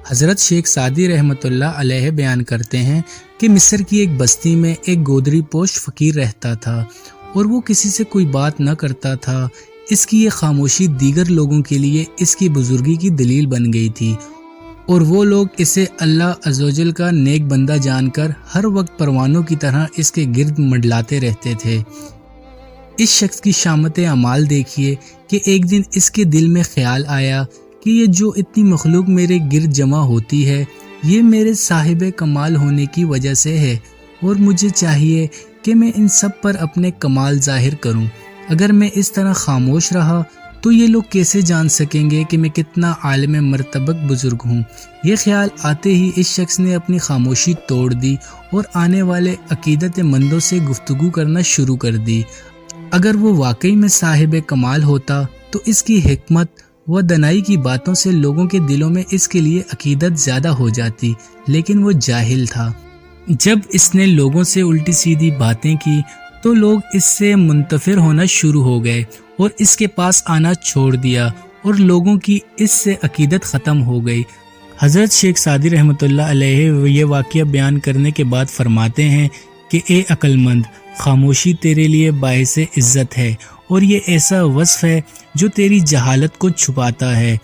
حضرت شیخ سعدی رحمۃ اللہ علیہ بیان کرتے ہیں کہ مصر کی ایک بستی میں ایک گودری پوش فقیر رہتا تھا اور وہ کسی سے کوئی بات نہ کرتا تھا۔ اس کی یہ خاموشی دیگر لوگوں کے لیے اس کی بزرگی کی دلیل بن گئی تھی اور وہ لوگ اسے اللہ عزوجل کا نیک بندہ جان کر ہر وقت پروانوں کی طرح اس کے گرد منڈلاتے رہتے تھے۔ اس شخص کی شامت اعمال دیکھیے کہ ایک دن اس کے دل میں خیال آیا کہ یہ جو اتنی مخلوق میرے گرد جمع ہوتی ہے یہ میرے صاحب کمال ہونے کی وجہ سے ہے اور مجھے چاہیے کہ میں ان سب پر اپنے کمال ظاہر کروں۔ اگر میں اس طرح خاموش رہا تو یہ لوگ کیسے جان سکیں گے کہ میں کتنا عالم مرتبہ بزرگ ہوں۔ یہ خیال آتے ہی اس شخص نے اپنی خاموشی توڑ دی اور آنے والے عقیدت مندوں سے گفتگو کرنا شروع کر دی۔ اگر وہ واقعی میں صاحب کمال ہوتا تو اس کی حکمت و دانائی کی باتوں سے لوگوں کے دلوں میں اس کے لیے عقیدت زیادہ ہو جاتی، لیکن وہ جاہل تھا۔ جب اس نے لوگوں سے الٹی سیدھی باتیں کی تو لوگ اس سے منتفر ہونا شروع ہو گئے اور اس کے پاس آنا چھوڑ دیا اور لوگوں کی اس سے عقیدت ختم ہو گئی۔ حضرت شیخ سعدی رحمۃ اللہ علیہ یہ واقعہ بیان کرنے کے بعد فرماتے ہیں کہ اے عقل مند، خاموشی تیرے لیے باعث عزت ہے اور یہ ایسا وصف ہے جو تیری جہالت کو چھپاتا ہے۔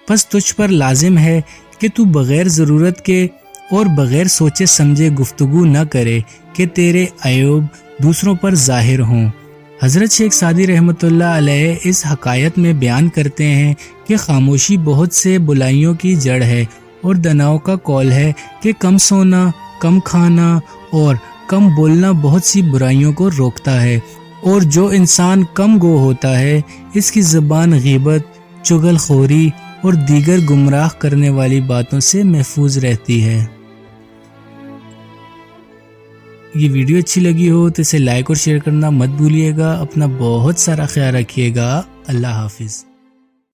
پس تجھ پر لازم ہے کہ تو بغیر ضرورت کے اور بغیر سوچے سمجھے گفتگو نہ کرے کہ تیرے عیوب دوسروں پر ظاہر ہوں۔ حضرت شیخ سعدی رحمۃ اللہ علیہ اس حکایت میں بیان کرتے ہیں کہ خاموشی بہت سے بلائیوں کی جڑ ہے اور دناؤں کا قول ہے کہ کم سونا، کم کھانا اور کم بولنا بہت سی برائیوں کو روکتا ہے، اور جو انسان کم گو ہوتا ہے اس کی زبان غیبت، چغل خوری اور دیگر گمراہ کرنے والی باتوں سے محفوظ رہتی ہے۔ یہ ویڈیو اچھی لگی ہو تو اسے لائک اور شیئر کرنا مت بھولیے گا۔ اپنا بہت سارا خیال رکھیے گا۔ اللہ حافظ۔